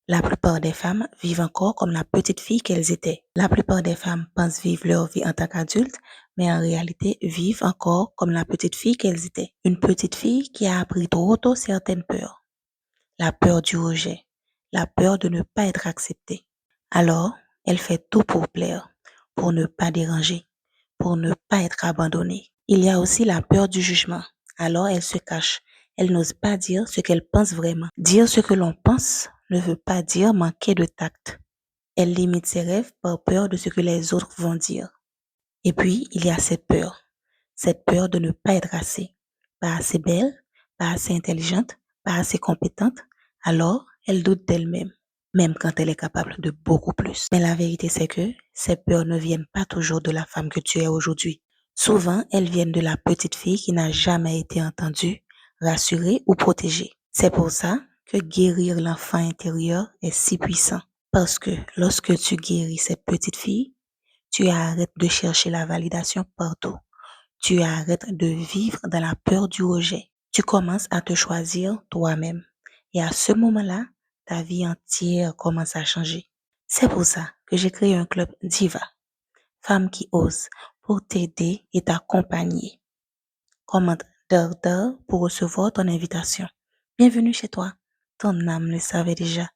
La plupart des femmes vivent encore comme la petite fille qu'elles étaient. La plupart des femmes pensent vivre leur vie en tant qu'adultes, mais en réalité vivent encore comme la petite fille qu'elles étaient. Une petite fille qui a appris trop tôt certaines peurs. La peur du rejet, la peur de ne pas être acceptée. Alors, elle fait tout pour plaire, pour ne pas déranger, pour ne pas être abandonnée. Il y a aussi la peur du jugement. Alors, elle se cache. Elle n'ose pas dire ce qu'elle pense vraiment. Dire ce que l'on pense ne veut pas dire manquer de tact. Elle limite ses rêves par peur de ce que les autres vont dire. Et puis, il y a cette peur de ne pas être assez, pas assez belle, pas assez intelligente, pas assez compétente. Alors, elle doute d'elle-même, même quand elle est capable de beaucoup plus. Mais la vérité, c'est que ces peurs ne viennent pas toujours de la femme que tu es aujourd'hui. Souvent, elles viennent de la petite fille qui n'a jamais été entendue, rassurée ou protégée. C'est pour ça que guérir l'enfant intérieur est si puissant. Parce que lorsque tu guéris cette petite fille, tu arrêtes de chercher la validation partout. Tu arrêtes de vivre dans la peur du rejet. Tu commences à te choisir toi-même. Et à ce moment-là, ta vie entière commence à changer. C'est pour ça que j'ai créé un club Diva, Femmes qui osent, pour t'aider et t'accompagner. Commente pour recevoir ton invitation. Bienvenue chez toi. Ton âme le savait déjà.